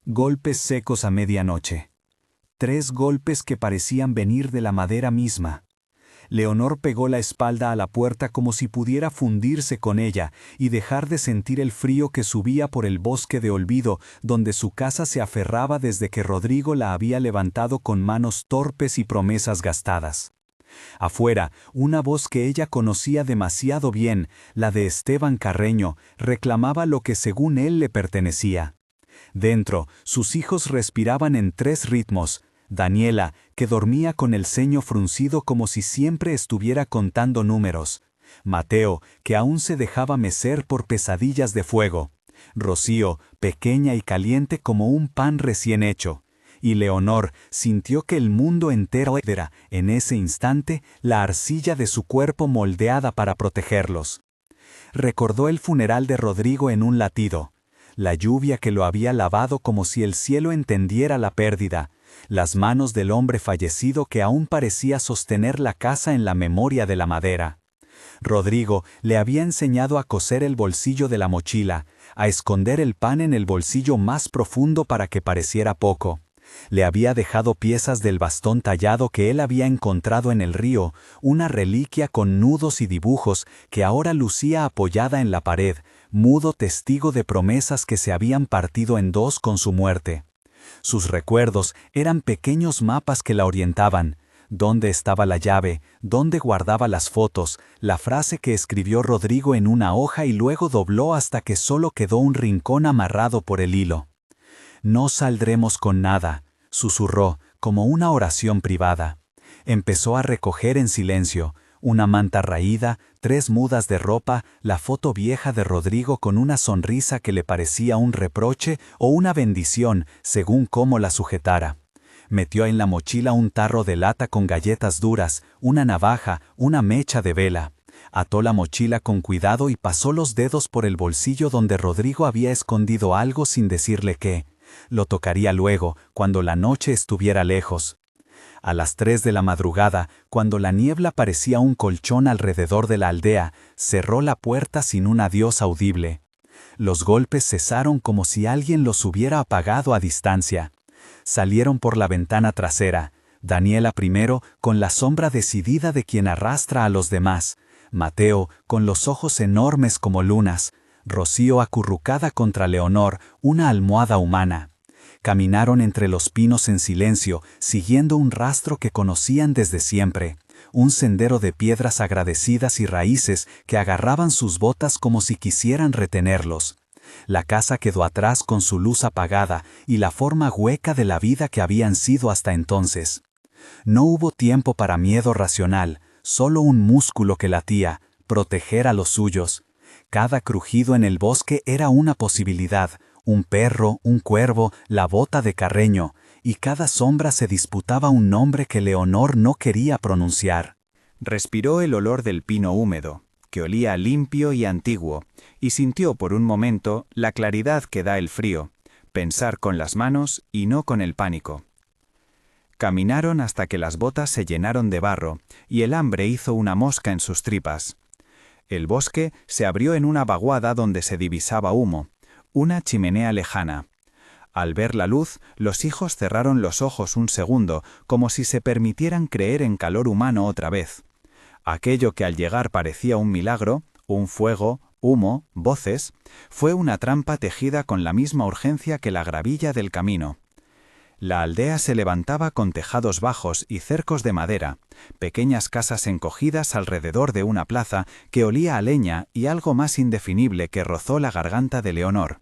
Golpes secos a medianoche. 3 golpes que parecían venir de la madera misma. Leonor pegó la espalda a la puerta como si pudiera fundirse con ella y dejar de sentir el frío que subía por el bosque de olvido donde su casa se aferraba desde que Rodrigo la había levantado con manos torpes y promesas gastadas. Afuera, una voz que ella conocía demasiado bien, la de Esteban Carreño, reclamaba lo que según él le pertenecía. Dentro, sus hijos respiraban en 3 ritmos. Daniela, que dormía con el ceño fruncido como si siempre estuviera contando números. Mateo, que aún se dejaba mecer por pesadillas de fuego. Rocío, pequeña y caliente como un pan recién hecho. Y Leonor sintió que el mundo entero era, en ese instante, la arcilla de su cuerpo moldeada para protegerlos. Recordó el funeral de Rodrigo en un latido. La lluvia que lo había lavado como si el cielo entendiera la pérdida, las manos del hombre fallecido que aún parecía sostener la casa en la memoria de la madera. Rodrigo le había enseñado a coser el bolsillo de la mochila, a esconder el pan en el bolsillo más profundo para que pareciera poco. Le había dejado piezas del bastón tallado que él había encontrado en el río, una reliquia con nudos y dibujos que ahora lucía apoyada en la pared, mudo testigo de promesas que se habían partido en 2 con su muerte. Sus recuerdos eran pequeños mapas que la orientaban. ¿Dónde estaba la llave? ¿Dónde guardaba las fotos? La frase que escribió Rodrigo en una hoja y luego dobló hasta que solo quedó un rincón amarrado por el hilo. «No saldremos con nada», susurró, como una oración privada. Empezó a recoger en silencio, una manta raída, 3 mudas de ropa, la foto vieja de Rodrigo con una sonrisa que le parecía un reproche o una bendición, según cómo la sujetara. Metió en la mochila un tarro de lata con galletas duras, una navaja, una mecha de vela. Ató la mochila con cuidado y pasó los dedos por el bolsillo donde Rodrigo había escondido algo sin decirle qué. Lo tocaría luego, cuando la noche estuviera lejos. A las 3 de la madrugada, cuando la niebla parecía un colchón alrededor de la aldea, cerró la puerta sin un adiós audible. Los golpes cesaron como si alguien los hubiera apagado a distancia. Salieron por la ventana trasera, Daniela primero, con la sombra decidida de quien arrastra a los demás, Mateo, con los ojos enormes como lunas, Rocío acurrucada contra Leonor, una almohada humana. Caminaron entre los pinos en silencio, siguiendo un rastro que conocían desde siempre, un sendero de piedras agradecidas y raíces que agarraban sus botas como si quisieran retenerlos. La casa quedó atrás con su luz apagada y la forma hueca de la vida que habían sido hasta entonces. No hubo tiempo para miedo racional, solo un músculo que latía, proteger a los suyos. Cada crujido en el bosque era una posibilidad, un perro, un cuervo, la bota de Carreño, y cada sombra se disputaba un nombre que Leonor no quería pronunciar. Respiró el olor del pino húmedo, que olía limpio y antiguo, y sintió por un momento la claridad que da el frío, pensar con las manos y no con el pánico. Caminaron hasta que las botas se llenaron de barro, y el hambre hizo una mosca en sus tripas. El bosque se abrió en una vaguada donde se divisaba humo, una chimenea lejana. Al ver la luz, los hijos cerraron los ojos un segundo, como si se permitieran creer en calor humano otra vez. Aquello que al llegar parecía un milagro, un fuego, humo, voces, fue una trampa tejida con la misma urgencia que la gravilla del camino. La aldea se levantaba con tejados bajos y cercos de madera, pequeñas casas encogidas alrededor de una plaza que olía a leña y algo más indefinible que rozó la garganta de Leonor.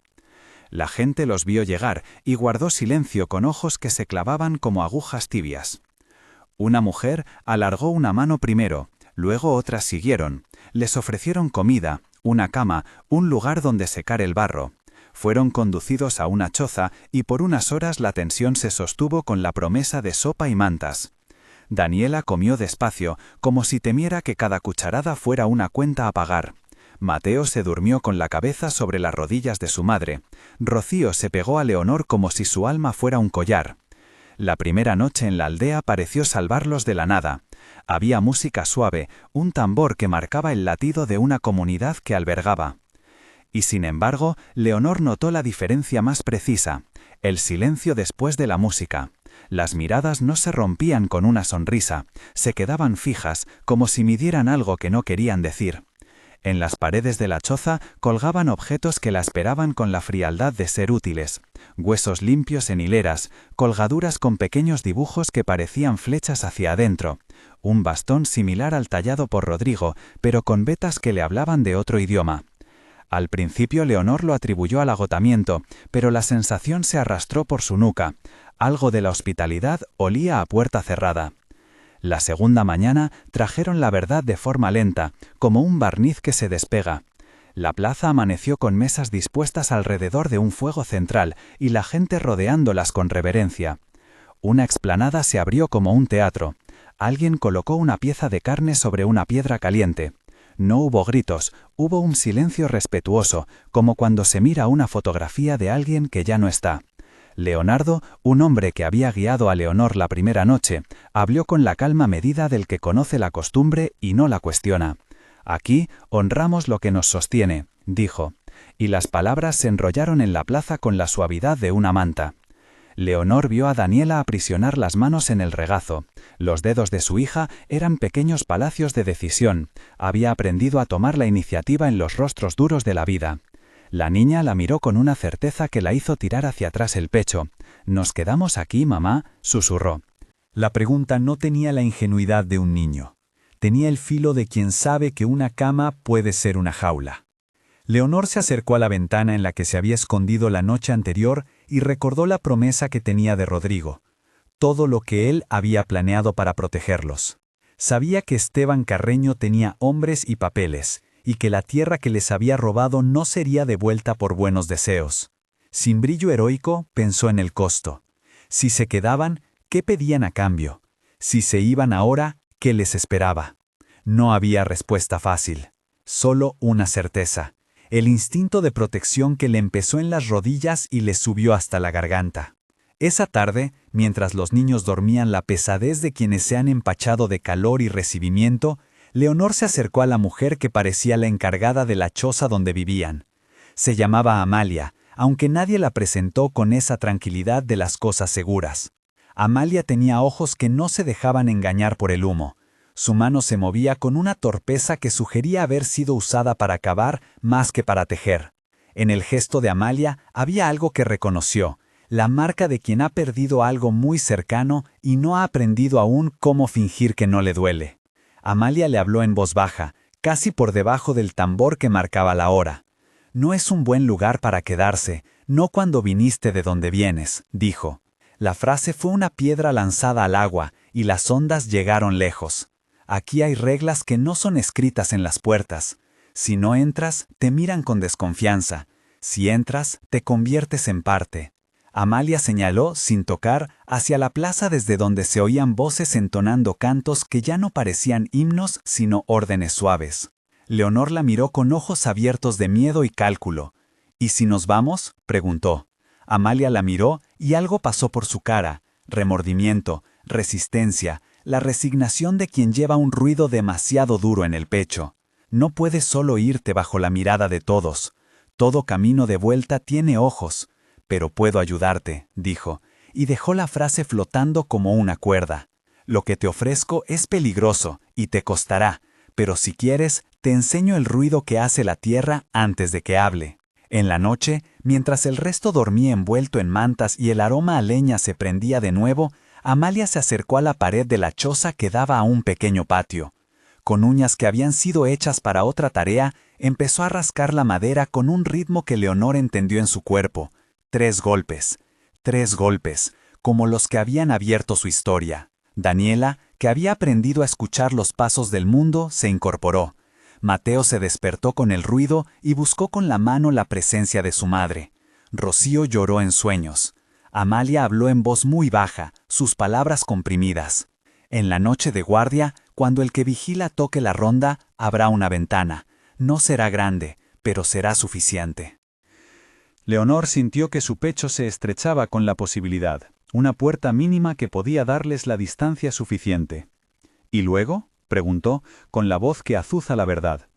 La gente los vio llegar y guardó silencio con ojos que se clavaban como agujas tibias. Una mujer alargó una mano primero, luego otras siguieron. Les ofrecieron comida, una cama, un lugar donde secar el barro. Fueron conducidos a una choza y por unas horas la tensión se sostuvo con la promesa de sopa y mantas. Daniela comió despacio, como si temiera que cada cucharada fuera una cuenta a pagar. Mateo se durmió con la cabeza sobre las rodillas de su madre. Rocío se pegó a Leonor como si su alma fuera un collar. La primera noche en la aldea pareció salvarlos de la nada. Había música suave, un tambor que marcaba el latido de una comunidad que albergaba. Y sin embargo, Leonor notó la diferencia más precisa. El silencio después de la música. Las miradas no se rompían con una sonrisa, se quedaban fijas, como si midieran algo que no querían decir. En las paredes de la choza colgaban objetos que la esperaban con la frialdad de ser útiles. Huesos limpios en hileras, colgaduras con pequeños dibujos que parecían flechas hacia adentro. Un bastón similar al tallado por Rodrigo, pero con vetas que le hablaban de otro idioma. Al principio Leonor lo atribuyó al agotamiento, pero la sensación se arrastró por su nuca. Algo de la hospitalidad olía a puerta cerrada. La segunda mañana trajeron la verdad de forma lenta, como un barniz que se despega. La plaza amaneció con mesas dispuestas alrededor de un fuego central y la gente rodeándolas con reverencia. Una explanada se abrió como un teatro. Alguien colocó una pieza de carne sobre una piedra caliente. No hubo gritos, hubo un silencio respetuoso, como cuando se mira una fotografía de alguien que ya no está. Leonardo, un hombre que había guiado a Leonor la primera noche, habló con la calma medida del que conoce la costumbre y no la cuestiona. «Aquí honramos lo que nos sostiene», dijo, y las palabras se enrollaron en la plaza con la suavidad de una manta. Leonor vio a Daniela aprisionar las manos en el regazo. Los dedos de su hija eran pequeños palacios de decisión. Había aprendido a tomar la iniciativa en los rostros duros de la vida. La niña la miró con una certeza que la hizo tirar hacia atrás el pecho. «¿Nos quedamos aquí, mamá?», susurró. La pregunta no tenía la ingenuidad de un niño. Tenía el filo de quien sabe que una cama puede ser una jaula. Leonor se acercó a la ventana en la que se había escondido la noche anterior y recordó la promesa que tenía de Rodrigo. Todo lo que él había planeado para protegerlos. Sabía que Esteban Carreño tenía hombres y papeles, y que la tierra que les había robado no sería devuelta por buenos deseos. Sin brillo heroico, pensó en el costo. Si se quedaban, ¿qué pedían a cambio? Si se iban ahora, ¿qué les esperaba? No había respuesta fácil. Solo una certeza. El instinto de protección que le empezó en las rodillas y le subió hasta la garganta. Esa tarde, mientras los niños dormían la pesadez de quienes se han empachado de calor y recibimiento, Leonor se acercó a la mujer que parecía la encargada de la choza donde vivían. Se llamaba Amalia, aunque nadie la presentó con esa tranquilidad de las cosas seguras. Amalia tenía ojos que no se dejaban engañar por el humo. Su mano se movía con una torpeza que sugería haber sido usada para cavar más que para tejer. En el gesto de Amalia había algo que reconoció, la marca de quien ha perdido algo muy cercano y no ha aprendido aún cómo fingir que no le duele. Amalia le habló en voz baja, casi por debajo del tambor que marcaba la hora. «No es un buen lugar para quedarse, no cuando viniste de donde vienes», dijo. La frase fue una piedra lanzada al agua, y las ondas llegaron lejos. Aquí hay reglas que no son escritas en las puertas. Si no entras, te miran con desconfianza. Si entras, te conviertes en parte. Amalia señaló, sin tocar, hacia la plaza desde donde se oían voces entonando cantos que ya no parecían himnos, sino órdenes suaves. Leonor la miró con ojos abiertos de miedo y cálculo. «¿Y si nos vamos?», preguntó. Amalia la miró y algo pasó por su cara, remordimiento, resistencia, la resignación de quien lleva un ruido demasiado duro en el pecho. No puedes solo irte bajo la mirada de todos. Todo camino de vuelta tiene ojos. «Pero puedo ayudarte», dijo, y dejó la frase flotando como una cuerda. «Lo que te ofrezco es peligroso y te costará, pero si quieres, te enseño el ruido que hace la tierra antes de que hable». En la noche, mientras el resto dormía envuelto en mantas y el aroma a leña se prendía de nuevo, Amalia se acercó a la pared de la choza que daba a un pequeño patio. Con uñas que habían sido hechas para otra tarea, empezó a rascar la madera con un ritmo que Leonor entendió en su cuerpo. 3 golpes, como los que habían abierto su historia. Daniela, que había aprendido a escuchar los pasos del mundo, se incorporó. Mateo se despertó con el ruido y buscó con la mano la presencia de su madre. Rocío lloró en sueños. Amalia habló en voz muy baja, sus palabras comprimidas. En la noche de guardia, cuando el que vigila toque la ronda, habrá una ventana. No será grande, pero será suficiente. Leonor sintió que su pecho se estrechaba con la posibilidad, una puerta mínima que podía darles la distancia suficiente. «¿Y luego?», preguntó, con la voz que azuza la verdad.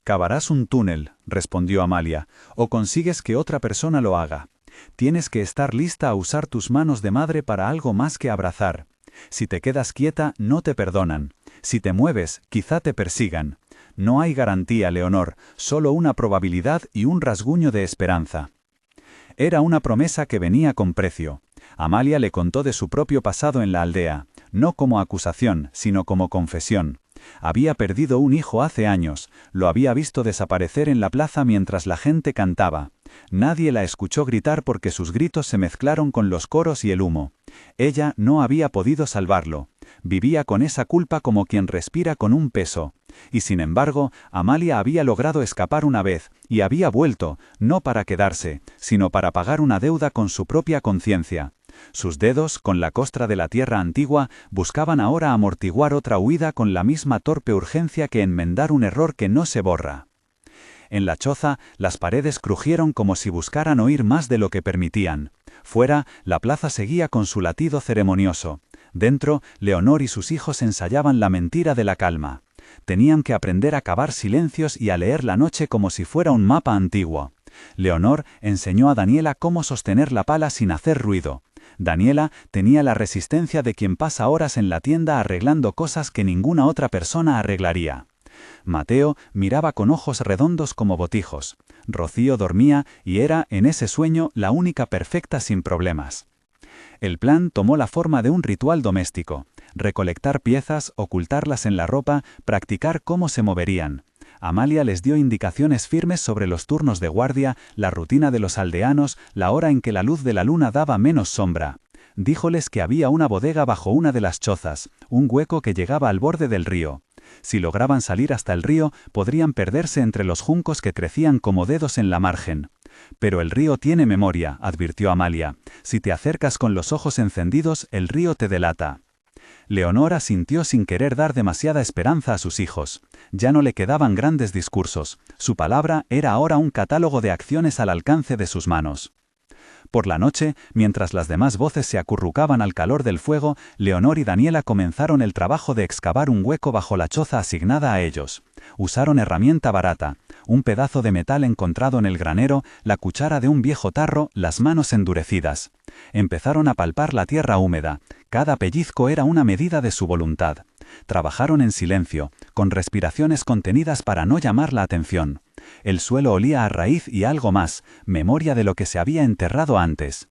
«Cavarás un túnel», respondió Amalia, «o consigues que otra persona lo haga. Tienes que estar lista a usar tus manos de madre para algo más que abrazar. Si te quedas quieta, no te perdonan. Si te mueves, quizá te persigan. No hay garantía, Leonor, solo una probabilidad y un rasguño de esperanza. Era una promesa que venía con precio. Amalia le contó de su propio pasado en la aldea, no como acusación, sino como confesión. Había perdido un hijo hace años, lo había visto desaparecer en la plaza mientras la gente cantaba. Nadie la escuchó gritar porque sus gritos se mezclaron con los coros y el humo. Ella no había podido salvarlo. Vivía con esa culpa como quien respira con un peso. Y sin embargo, Amalia había logrado escapar una vez, y había vuelto, no para quedarse, sino para pagar una deuda con su propia conciencia. Sus dedos, con la costra de la tierra antigua, buscaban ahora amortiguar otra huida con la misma torpe urgencia que enmendar un error que no se borra. En la choza, las paredes crujieron como si buscaran oír más de lo que permitían. Fuera, la plaza seguía con su latido ceremonioso. Dentro, Leonor y sus hijos ensayaban la mentira de la calma. Tenían que aprender a cavar silencios y a leer la noche como si fuera un mapa antiguo. Leonor enseñó a Daniela cómo sostener la pala sin hacer ruido. Daniela tenía la resistencia de quien pasa horas en la tienda arreglando cosas que ninguna otra persona arreglaría. Mateo miraba con ojos redondos como botijos. Rocío dormía y era, en ese sueño, la única perfecta sin problemas. El plan tomó la forma de un ritual doméstico. Recolectar piezas, ocultarlas en la ropa, practicar cómo se moverían. Amalia les dio indicaciones firmes sobre los turnos de guardia, la rutina de los aldeanos, la hora en que la luz de la luna daba menos sombra. Díjoles que había una bodega bajo una de las chozas, un hueco que llegaba al borde del río. Si lograban salir hasta el río, podrían perderse entre los juncos que crecían como dedos en la margen. Pero el río tiene memoria, advirtió Amalia. Si te acercas con los ojos encendidos, el río te delata. Leonor asintió sin querer dar demasiada esperanza a sus hijos. Ya no le quedaban grandes discursos. Su palabra era ahora un catálogo de acciones al alcance de sus manos. Por la noche, mientras las demás voces se acurrucaban al calor del fuego, Leonor y Daniela comenzaron el trabajo de excavar un hueco bajo la choza asignada a ellos. Usaron herramienta barata, un pedazo de metal encontrado en el granero, la cuchara de un viejo tarro, las manos endurecidas. Empezaron a palpar la tierra húmeda. Cada pellizco era una medida de su voluntad. Trabajaron en silencio, con respiraciones contenidas para no llamar la atención. El suelo olía a raíz y algo más, memoria de lo que se había enterrado antes.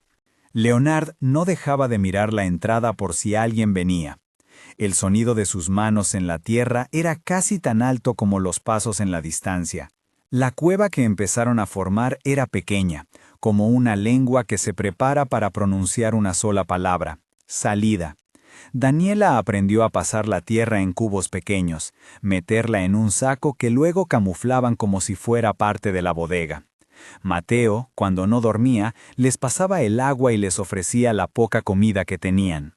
Leonard no dejaba de mirar la entrada por si alguien venía. El sonido de sus manos en la tierra era casi tan alto como los pasos en la distancia. La cueva que empezaron a formar era pequeña, como una lengua que se prepara para pronunciar una sola palabra: salida. Daniela aprendió a pasar la tierra en cubos pequeños, meterla en un saco que luego camuflaban como si fuera parte de la bodega. Mateo, cuando no dormía, les pasaba el agua y les ofrecía la poca comida que tenían.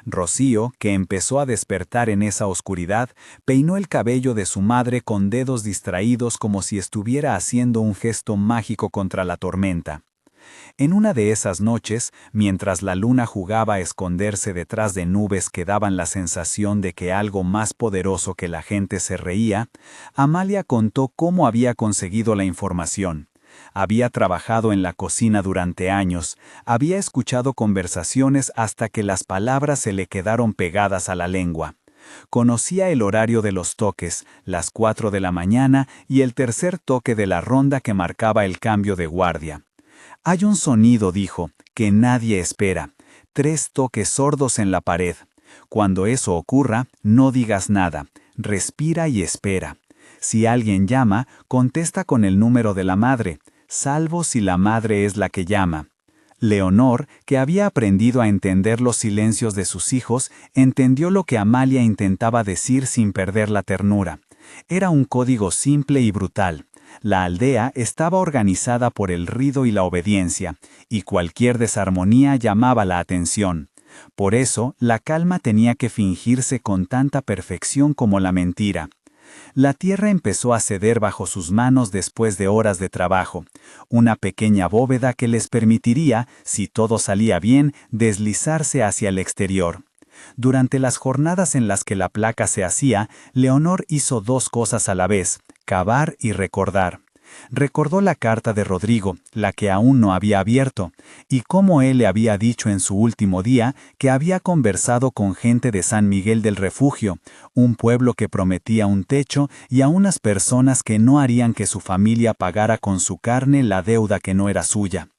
Rocío, que empezó a despertar en esa oscuridad, peinó el cabello de su madre con dedos distraídos como si estuviera haciendo un gesto mágico contra la tormenta. En una de esas noches, mientras la luna jugaba a esconderse detrás de nubes que daban la sensación de que algo más poderoso que la gente se reía, Amalia contó cómo había conseguido la información. Había trabajado en la cocina durante años, había escuchado conversaciones hasta que las palabras se le quedaron pegadas a la lengua. Conocía el horario de los toques, las 4 de la mañana y el tercer toque de la ronda que marcaba el cambio de guardia. Hay un sonido, dijo, que nadie espera. 3 toques sordos en la pared. Cuando eso ocurra, no digas nada. Respira y espera. Si alguien llama, contesta con el número de la madre, salvo si la madre es la que llama. Leonor, que había aprendido a entender los silencios de sus hijos, entendió lo que Amalia intentaba decir sin perder la ternura. Era un código simple y brutal. La aldea estaba organizada por el ruido y la obediencia, y cualquier desarmonía llamaba la atención. Por eso, la calma tenía que fingirse con tanta perfección como la mentira. La tierra empezó a ceder bajo sus manos después de horas de trabajo, una pequeña bóveda que les permitiría, si todo salía bien, deslizarse hacia el exterior. Durante las jornadas en las que la placa se hacía, Leonor hizo 2 cosas a la vez: cavar y recordar. Recordó la carta de Rodrigo, la que aún no había abierto, y cómo él le había dicho en su último día que había conversado con gente de San Miguel del Refugio, un pueblo que prometía un techo y a unas personas que no harían que su familia pagara con su carne la deuda que no era suya.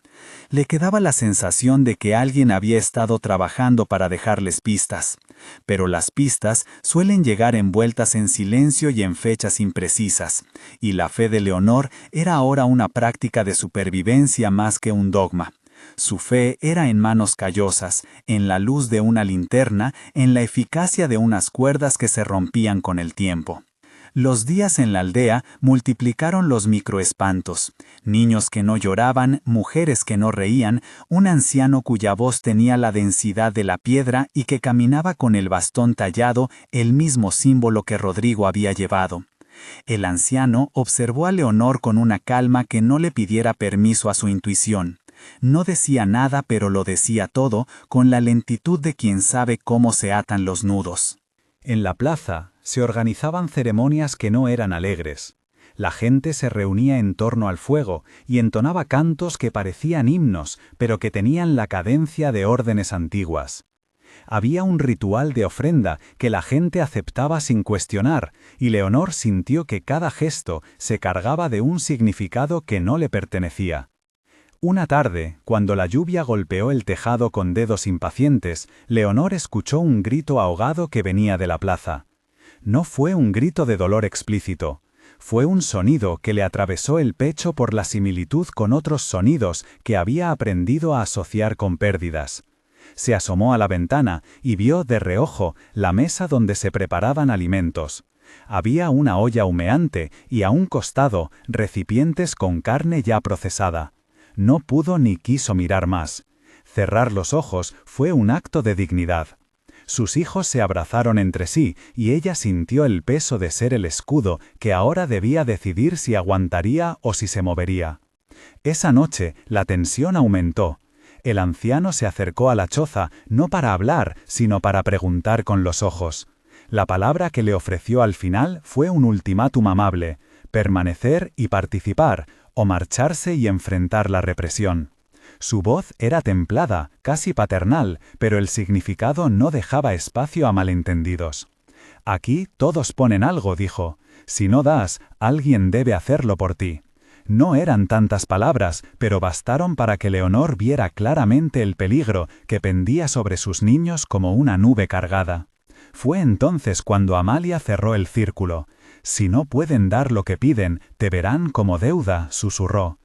Le quedaba la sensación de que alguien había estado trabajando para dejarles pistas, pero las pistas suelen llegar envueltas en silencio y en fechas imprecisas, y la fe de Leonor era ahora una práctica de supervivencia más que un dogma. Su fe era en manos callosas, en la luz de una linterna, en la eficacia de unas cuerdas que se rompían con el tiempo. Los días en la aldea multiplicaron los microespantos. Niños que no lloraban, mujeres que no reían, un anciano cuya voz tenía la densidad de la piedra y que caminaba con el bastón tallado, el mismo símbolo que Rodrigo había llevado. El anciano observó a Leonor con una calma que no le pidiera permiso a su intuición. No decía nada, pero lo decía todo, con la lentitud de quien sabe cómo se atan los nudos. En la plaza se organizaban ceremonias que no eran alegres. La gente se reunía en torno al fuego y entonaba cantos que parecían himnos, pero que tenían la cadencia de órdenes antiguas. Había un ritual de ofrenda que la gente aceptaba sin cuestionar, y Leonor sintió que cada gesto se cargaba de un significado que no le pertenecía. Una tarde, cuando la lluvia golpeó el tejado con dedos impacientes, Leonor escuchó un grito ahogado que venía de la plaza. No fue un grito de dolor explícito. Fue un sonido que le atravesó el pecho por la similitud con otros sonidos que había aprendido a asociar con pérdidas. Se asomó a la ventana y vio de reojo la mesa donde se preparaban alimentos. Había una olla humeante y a un costado recipientes con carne ya procesada. No pudo ni quiso mirar más. Cerrar los ojos fue un acto de dignidad. Sus hijos se abrazaron entre sí y ella sintió el peso de ser el escudo que ahora debía decidir si aguantaría o si se movería. Esa noche la tensión aumentó. El anciano se acercó a la choza no para hablar, sino para preguntar con los ojos. La palabra que le ofreció al final fue un ultimátum amable: permanecer y participar, o marcharse y enfrentar la represión. Su voz era templada, casi paternal, pero el significado no dejaba espacio a malentendidos. «Aquí todos ponen algo», dijo. «Si no das, alguien debe hacerlo por ti». No eran tantas palabras, pero bastaron para que Leonor viera claramente el peligro que pendía sobre sus niños como una nube cargada. Fue entonces cuando Amalia cerró el círculo. «Si no pueden dar lo que piden, te verán como deuda», susurró.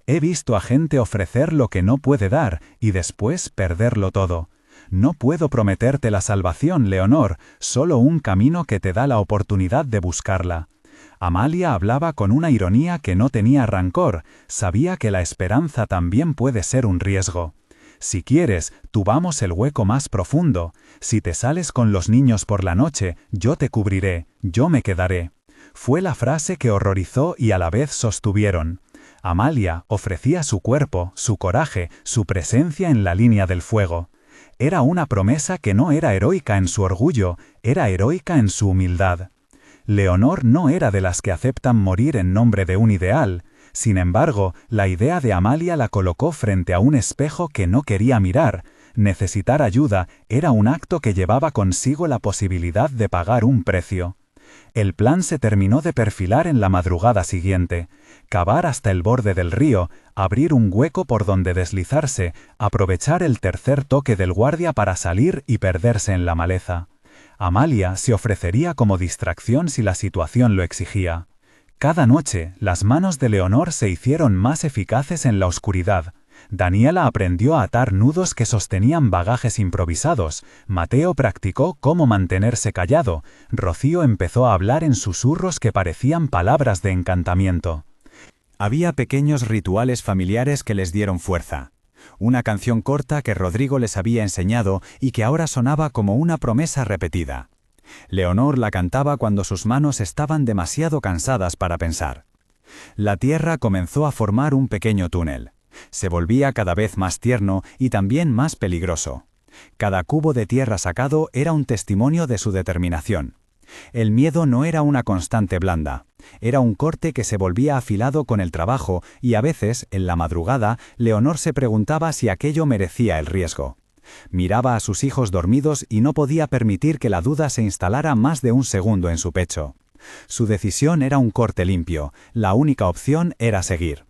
«He visto a gente ofrecer lo que no puede dar y después perderlo todo. No puedo prometerte la salvación, Leonor, solo un camino que te da la oportunidad de buscarla». Amalia hablaba con una ironía que no tenía rancor, sabía que la esperanza también puede ser un riesgo. «Si quieres, tubamos el hueco más profundo. Si te sales con los niños por la noche, yo te cubriré, yo me quedaré». Fue la frase que horrorizó y a la vez sostuvieron. Amalia ofrecía su cuerpo, su coraje, su presencia en la línea del fuego. Era una promesa que no era heroica en su orgullo, era heroica en su humildad. Leonor no era de las que aceptan morir en nombre de un ideal. Sin embargo, la idea de Amalia la colocó frente a un espejo que no quería mirar. Necesitar ayuda era un acto que llevaba consigo la posibilidad de pagar un precio. El plan se terminó de perfilar en la madrugada siguiente. Cavar hasta el borde del río, abrir un hueco por donde deslizarse, aprovechar el tercer toque del guardia para salir y perderse en la maleza. Amalia se ofrecería como distracción si la situación lo exigía. Cada noche, las manos de Leonor se hicieron más eficaces en la oscuridad. Daniela aprendió a atar nudos que sostenían bagajes improvisados, Mateo practicó cómo mantenerse callado, Rocío empezó a hablar en susurros que parecían palabras de encantamiento. Había pequeños rituales familiares que les dieron fuerza. Una canción corta que Rodrigo les había enseñado y que ahora sonaba como una promesa repetida. Leonor la cantaba cuando sus manos estaban demasiado cansadas para pensar. La tierra comenzó a formar un pequeño túnel. Se volvía cada vez más tierno y también más peligroso. Cada cubo de tierra sacado era un testimonio de su determinación. El miedo no era una constante blanda. Era un corte que se volvía afilado con el trabajo y a veces, en la madrugada, Leonor se preguntaba si aquello merecía el riesgo. Miraba a sus hijos dormidos y no podía permitir que la duda se instalara más de un segundo en su pecho. Su decisión era un corte limpio, la única opción era seguir.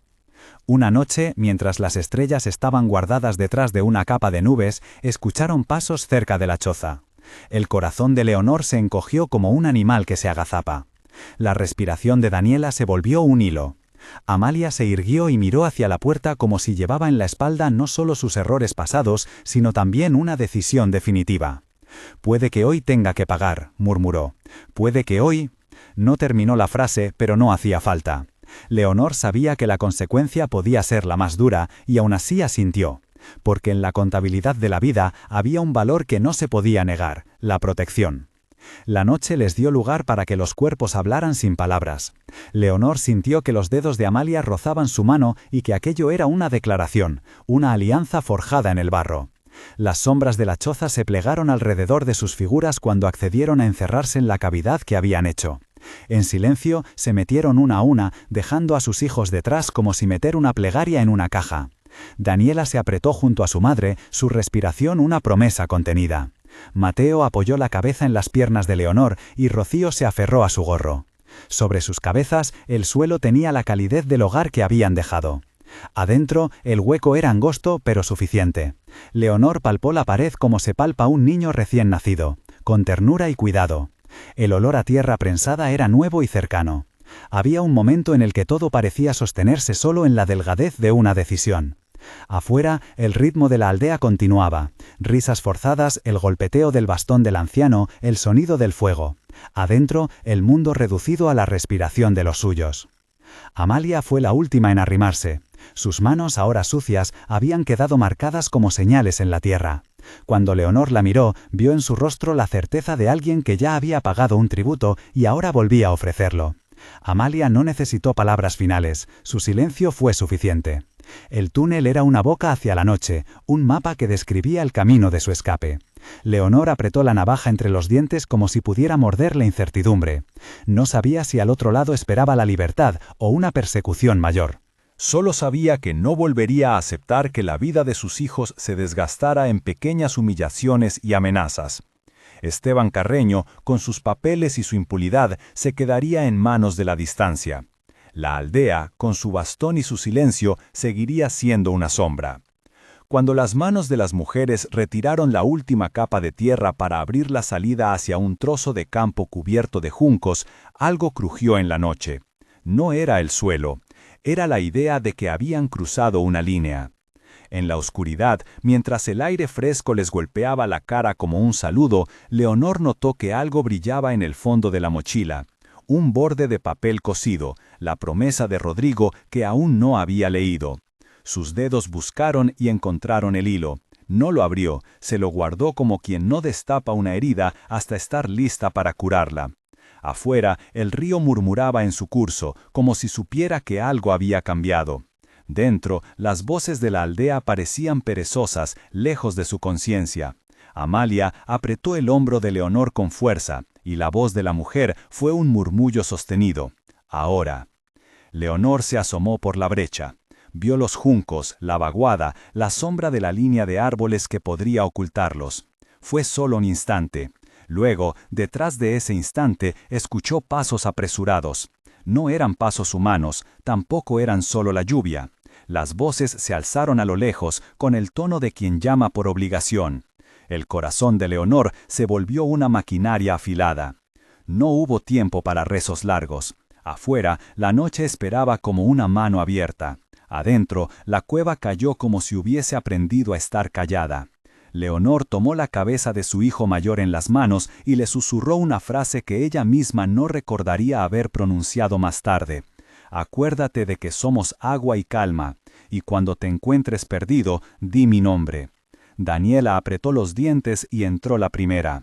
Una noche, mientras las estrellas estaban guardadas detrás de una capa de nubes, escucharon pasos cerca de la choza. El corazón de Leonor se encogió como un animal que se agazapa. La respiración de Daniela se volvió un hilo. Amalia se irguió y miró hacia la puerta como si llevaba en la espalda no solo sus errores pasados, sino también una decisión definitiva. «Puede que hoy tenga que pagar», murmuró. «Puede que hoy...» No terminó la frase, pero no hacía falta. Leonor sabía que la consecuencia podía ser la más dura, y aún así asintió. Porque en la contabilidad de la vida había un valor que no se podía negar, la protección. La noche les dio lugar para que los cuerpos hablaran sin palabras. Leonor sintió que los dedos de Amalia rozaban su mano y que aquello era una declaración, una alianza forjada en el barro. Las sombras de la choza se plegaron alrededor de sus figuras cuando accedieron a encerrarse en la cavidad que habían hecho. En silencio se metieron una a una, dejando a sus hijos detrás como si meter una plegaria en una caja. Daniela se apretó junto a su madre, su respiración una promesa contenida. Mateo apoyó la cabeza en las piernas de Leonor y Rocío se aferró a su gorro. Sobre sus cabezas el suelo tenía la calidez del hogar que habían dejado. Adentro el hueco era angosto pero suficiente. Leonor palpó la pared como se palpa un niño recién nacido, con ternura y cuidado. El olor a tierra prensada era nuevo y cercano. Había un momento en el que todo parecía sostenerse solo en la delgadez de una decisión. Afuera, el ritmo de la aldea continuaba. Risas forzadas, el golpeteo del bastón del anciano, el sonido del fuego. Adentro, el mundo reducido a la respiración de los suyos. Amalia fue la última en arrimarse. Sus manos, ahora sucias, habían quedado marcadas como señales en la tierra. Cuando Leonor la miró, vio en su rostro la certeza de alguien que ya había pagado un tributo y ahora volvía a ofrecerlo. Amalia no necesitó palabras finales, su silencio fue suficiente. El túnel era una boca hacia la noche, un mapa que describía el camino de su escape. Leonor apretó la navaja entre los dientes como si pudiera morder la incertidumbre. No sabía si al otro lado esperaba la libertad o una persecución mayor. Solo sabía que no volvería a aceptar que la vida de sus hijos se desgastara en pequeñas humillaciones y amenazas. Esteban Carreño, con sus papeles y su impunidad, se quedaría en manos de la distancia. La aldea, con su bastón y su silencio, seguiría siendo una sombra. Cuando las manos de las mujeres retiraron la última capa de tierra para abrir la salida hacia un trozo de campo cubierto de juncos, algo crujió en la noche. No era el suelo, era la idea de que habían cruzado una línea. En la oscuridad, mientras el aire fresco les golpeaba la cara como un saludo, Leonor notó que algo brillaba en el fondo de la mochila. Un borde de papel cosido, la promesa de Rodrigo que aún no había leído. Sus dedos buscaron y encontraron el hilo. No lo abrió, se lo guardó como quien no destapa una herida hasta estar lista para curarla. Afuera, el río murmuraba en su curso, como si supiera que algo había cambiado. Dentro, las voces de la aldea parecían perezosas, lejos de su conciencia. Amalia apretó el hombro de Leonor con fuerza, y la voz de la mujer fue un murmullo sostenido. Ahora. Leonor se asomó por la brecha. Vio los juncos, la vaguada, la sombra de la línea de árboles que podría ocultarlos. Fue solo un instante. Luego, detrás de ese instante, escuchó pasos apresurados. No eran pasos humanos, tampoco eran solo la lluvia. Las voces se alzaron a lo lejos, con el tono de quien llama por obligación. El corazón de Leonor se volvió una maquinaria afilada. No hubo tiempo para rezos largos. Afuera, la noche esperaba como una mano abierta. Adentro, la cueva cayó como si hubiese aprendido a estar callada. Leonor tomó la cabeza de su hijo mayor en las manos y le susurró una frase que ella misma no recordaría haber pronunciado más tarde. Acuérdate de que somos agua y calma, y cuando te encuentres perdido, di mi nombre. Daniela apretó los dientes y entró la primera.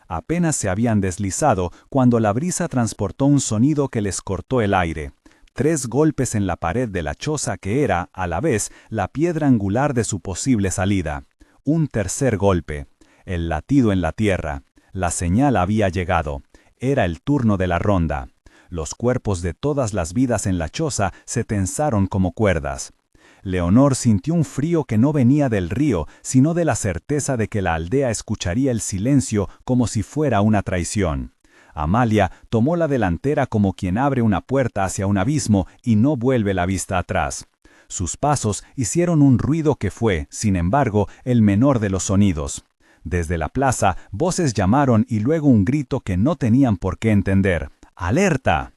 Apenas se habían deslizado cuando la brisa transportó un sonido que les cortó el aire. 3 golpes en la pared de la choza que era, a la vez, la piedra angular de su posible salida. Un tercer golpe. El latido en la tierra. La señal había llegado. Era el turno de la ronda. Los cuerpos de todas las vidas en la choza se tensaron como cuerdas. Leonor sintió un frío que no venía del río, sino de la certeza de que la aldea escucharía el silencio como si fuera una traición. Amalia tomó la delantera como quien abre una puerta hacia un abismo y no vuelve la vista atrás. Sus pasos hicieron un ruido que fue, sin embargo, el menor de los sonidos. Desde la plaza, voces llamaron y luego un grito que no tenían por qué entender. ¡Alerta!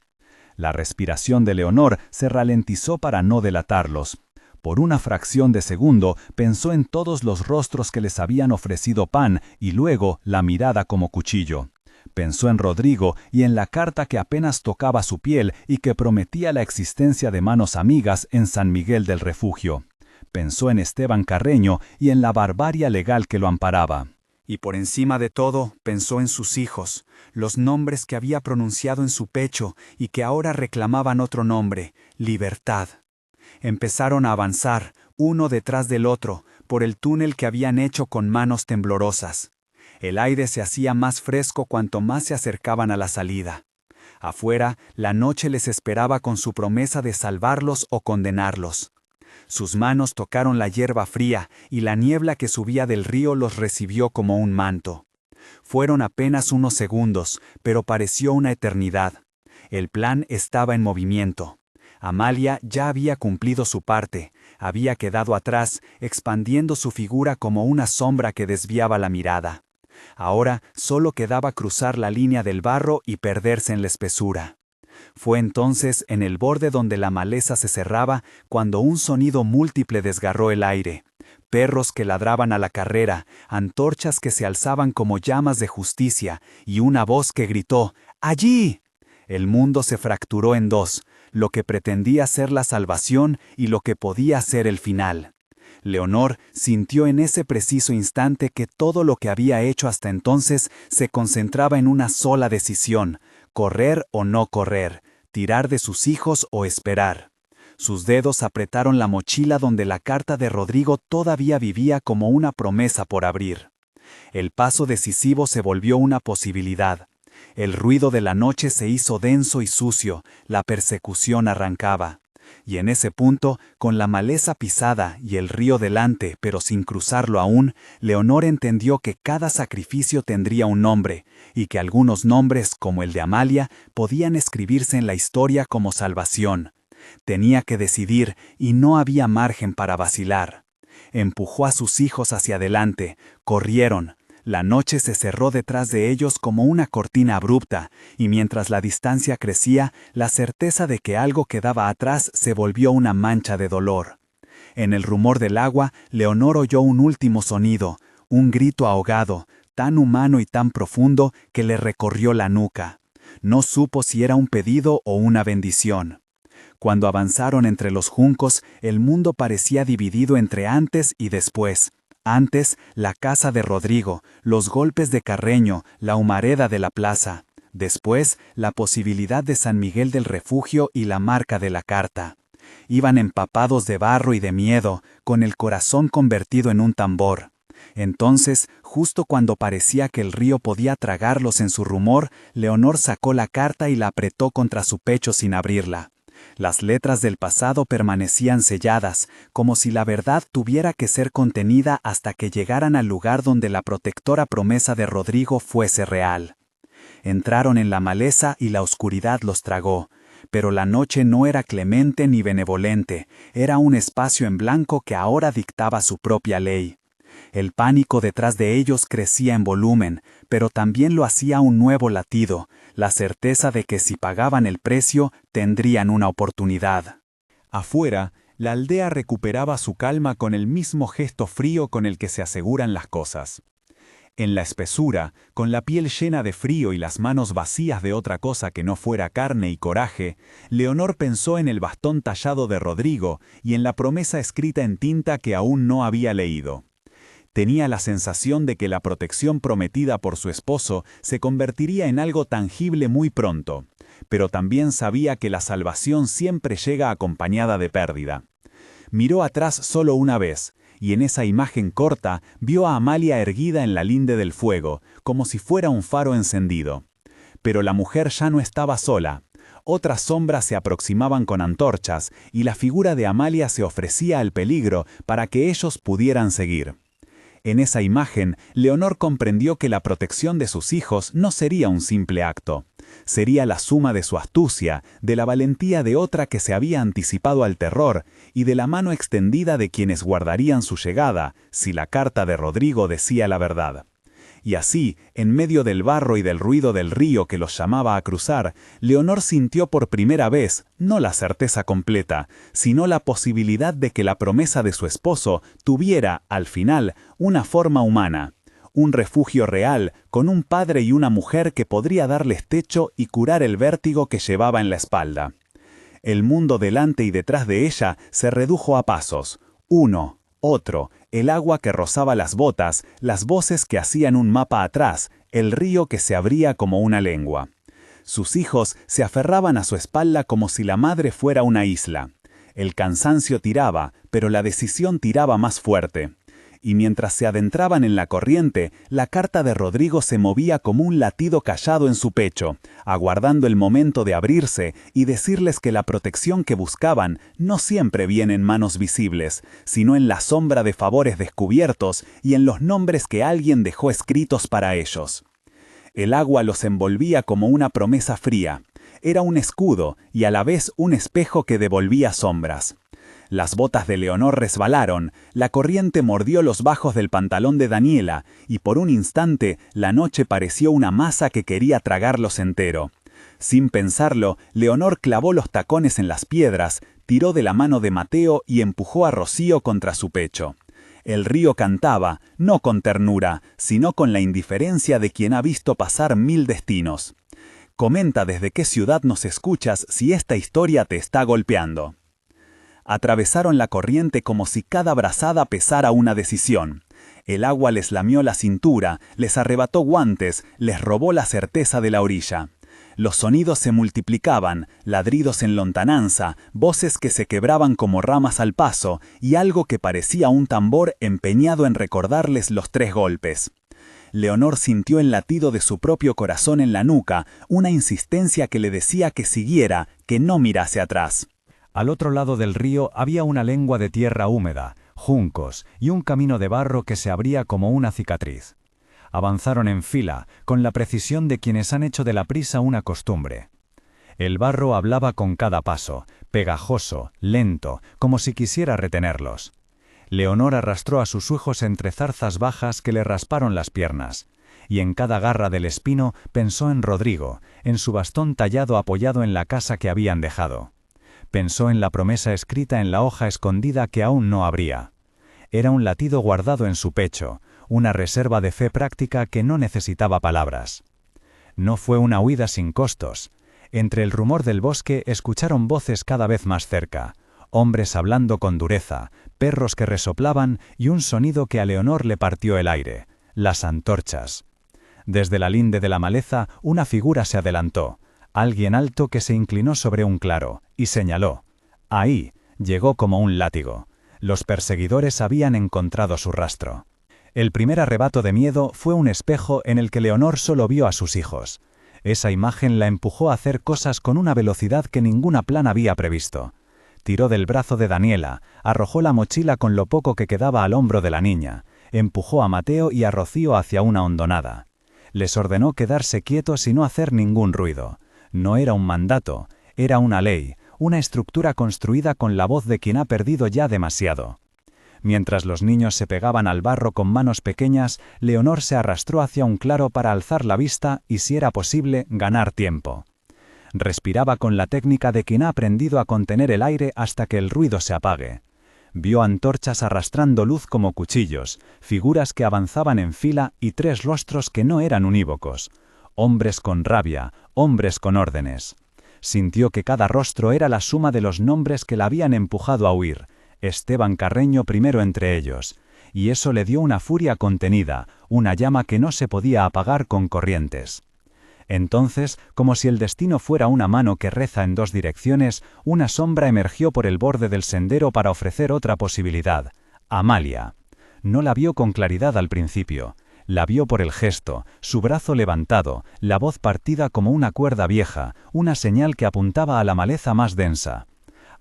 La respiración de Leonor se ralentizó para no delatarlos. Por una fracción de segundo pensó en todos los rostros que les habían ofrecido pan y luego la mirada como cuchillo. Pensó en Rodrigo y en la carta que apenas tocaba su piel y que prometía la existencia de manos amigas en San Miguel del Refugio. Pensó en Esteban Carreño y en la barbarie legal que lo amparaba. Y por encima de todo, pensó en sus hijos, los nombres que había pronunciado en su pecho y que ahora reclamaban otro nombre, libertad. Empezaron a avanzar, uno detrás del otro, por el túnel que habían hecho con manos temblorosas. El aire se hacía más fresco cuanto más se acercaban a la salida. Afuera, la noche les esperaba con su promesa de salvarlos o condenarlos. Sus manos tocaron la hierba fría y la niebla que subía del río los recibió como un manto. Fueron apenas unos segundos, pero pareció una eternidad. El plan estaba en movimiento. Amalia ya había cumplido su parte, había quedado atrás, expandiendo su figura como una sombra que desviaba la mirada. Ahora solo quedaba cruzar la línea del barro y perderse en la espesura. Fue entonces en el borde donde la maleza se cerraba cuando un sonido múltiple desgarró el aire. Perros que ladraban a la carrera, antorchas que se alzaban como llamas de justicia y una voz que gritó ¡Allí! El mundo se fracturó en dos, lo que pretendía ser la salvación y lo que podía ser el final. Leonor sintió en ese preciso instante que todo lo que había hecho hasta entonces se concentraba en una sola decisión: correr o no correr, tirar de sus hijos o esperar. Sus dedos apretaron la mochila donde la carta de Rodrigo todavía vivía como una promesa por abrir. El paso decisivo se volvió una posibilidad. El ruido de la noche se hizo denso y sucio, la persecución arrancaba. Y en ese punto, con la maleza pisada y el río delante, pero sin cruzarlo aún, Leonor entendió que cada sacrificio tendría un nombre, y que algunos nombres, como el de Amalia, podían escribirse en la historia como salvación. Tenía que decidir, y no había margen para vacilar. Empujó a sus hijos hacia adelante, corrieron. La noche se cerró detrás de ellos como una cortina abrupta, y mientras la distancia crecía, la certeza de que algo quedaba atrás se volvió una mancha de dolor. En el rumor del agua, Leonor oyó un último sonido, un grito ahogado, tan humano y tan profundo que le recorrió la nuca. No supo si era un pedido o una bendición. Cuando avanzaron entre los juncos, el mundo parecía dividido entre antes y después. Antes, la casa de Rodrigo, los golpes de Carreño, la humareda de la plaza. Después, la posibilidad de San Miguel del Refugio y la marca de la carta. Iban empapados de barro y de miedo, con el corazón convertido en un tambor. Entonces, justo cuando parecía que el río podía tragarlos en su rumor, Leonor sacó la carta y la apretó contra su pecho sin abrirla. Las letras del pasado permanecían selladas, como si la verdad tuviera que ser contenida hasta que llegaran al lugar donde la protectora promesa de Rodrigo fuese real. Entraron en la maleza y la oscuridad los tragó, pero la noche no era clemente ni benevolente, era un espacio en blanco que ahora dictaba su propia ley. El pánico detrás de ellos crecía en volumen, pero también lo hacía un nuevo latido, la certeza de que si pagaban el precio, tendrían una oportunidad. Afuera, la aldea recuperaba su calma con el mismo gesto frío con el que se aseguran las cosas. En la espesura, con la piel llena de frío y las manos vacías de otra cosa que no fuera carne y coraje, Leonor pensó en el bastón tallado de Rodrigo y en la promesa escrita en tinta que aún no había leído. Tenía la sensación de que la protección prometida por su esposo se convertiría en algo tangible muy pronto, pero también sabía que la salvación siempre llega acompañada de pérdida. Miró atrás solo una vez, y en esa imagen corta vio a Amalia erguida en la linde del fuego, como si fuera un faro encendido. Pero la mujer ya no estaba sola. Otras sombras se aproximaban con antorchas, y la figura de Amalia se ofrecía al peligro para que ellos pudieran seguir. En esa imagen, Leonor comprendió que la protección de sus hijos no sería un simple acto. Sería la suma de su astucia, de la valentía de otra que se había anticipado al terror, y de la mano extendida de quienes guardarían su llegada, si la carta de Rodrigo decía la verdad. Y así, en medio del barro y del ruido del río que los llamaba a cruzar, Leonor sintió por primera vez, no la certeza completa, sino la posibilidad de que la promesa de su esposo tuviera, al final, una forma humana. Un refugio real, con un padre y una mujer que podría darles techo y curar el vértigo que llevaba en la espalda. El mundo delante y detrás de ella se redujo a pasos. Uno, otro, el agua que rozaba las botas, las voces que hacían un mapa atrás, el río que se abría como una lengua. Sus hijos se aferraban a su espalda como si la madre fuera una isla. El cansancio tiraba, pero la decisión tiraba más fuerte. Y mientras se adentraban en la corriente, la carta de Rodrigo se movía como un latido callado en su pecho, aguardando el momento de abrirse y decirles que la protección que buscaban no siempre viene en manos visibles, sino en la sombra de favores descubiertos y en los nombres que alguien dejó escritos para ellos. El agua los envolvía como una promesa fría. Era un escudo y a la vez un espejo que devolvía sombras. Las botas de Leonor resbalaron, la corriente mordió los bajos del pantalón de Daniela, y por un instante la noche pareció una masa que quería tragarlos entero. Sin pensarlo, Leonor clavó los tacones en las piedras, tiró de la mano de Mateo y empujó a Rocío contra su pecho. El río cantaba, no con ternura, sino con la indiferencia de quien ha visto pasar 1000 destinos. Comenta desde qué ciudad nos escuchas si esta historia te está golpeando. Atravesaron la corriente como si cada brazada pesara una decisión. El agua les lamió la cintura, les arrebató guantes, les robó la certeza de la orilla. Los sonidos se multiplicaban, ladridos en lontananza, voces que se quebraban como ramas al paso, y algo que parecía un tambor empeñado en recordarles los 3 golpes. Leonor sintió el latido de su propio corazón en la nuca, una insistencia que le decía que siguiera, que no mirase atrás. Al otro lado del río había una lengua de tierra húmeda, juncos y un camino de barro que se abría como una cicatriz. Avanzaron en fila, con la precisión de quienes han hecho de la prisa una costumbre. El barro hablaba con cada paso, pegajoso, lento, como si quisiera retenerlos. Leonor arrastró a sus hijos entre zarzas bajas que le rasparon las piernas, y en cada garra del espino pensó en Rodrigo, en su bastón tallado apoyado en la casa que habían dejado. Pensó en la promesa escrita en la hoja escondida que aún no abría. Era un latido guardado en su pecho, una reserva de fe práctica que no necesitaba palabras. No fue una huida sin costos. Entre el rumor del bosque escucharon voces cada vez más cerca, hombres hablando con dureza, perros que resoplaban y un sonido que a Leonor le partió el aire, las antorchas. Desde la linde de la maleza una figura se adelantó, alguien alto que se inclinó sobre un claro, y señaló. Ahí, llegó como un látigo. Los perseguidores habían encontrado su rastro. El primer arrebato de miedo fue un espejo en el que Leonor solo vio a sus hijos. Esa imagen la empujó a hacer cosas con una velocidad que ninguna plan había previsto. Tiró del brazo de Daniela, arrojó la mochila con lo poco que quedaba al hombro de la niña, empujó a Mateo y a Rocío hacia una hondonada. Les ordenó quedarse quietos y no hacer ningún ruido. No era un mandato, era una ley, una estructura construida con la voz de quien ha perdido ya demasiado. Mientras los niños se pegaban al barro con manos pequeñas, Leonor se arrastró hacia un claro para alzar la vista y, si era posible, ganar tiempo. Respiraba con la técnica de quien ha aprendido a contener el aire hasta que el ruido se apague. Vio antorchas arrastrando luz como cuchillos, figuras que avanzaban en fila y 3 rostros que no eran unívocos. Hombres con rabia, hombres con órdenes. Sintió que cada rostro era la suma de los nombres que la habían empujado a huir, Esteban Carreño primero entre ellos, y eso le dio una furia contenida, una llama que no se podía apagar con corrientes. Entonces, como si el destino fuera una mano que reza en 2 direcciones, una sombra emergió por el borde del sendero para ofrecer otra posibilidad, Amalia. No la vio con claridad al principio. La vio por el gesto, su brazo levantado, la voz partida como una cuerda vieja, una señal que apuntaba a la maleza más densa.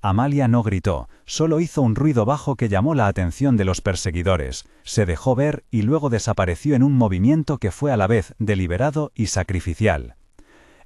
Amalia no gritó, solo hizo un ruido bajo que llamó la atención de los perseguidores, se dejó ver y luego desapareció en un movimiento que fue a la vez deliberado y sacrificial.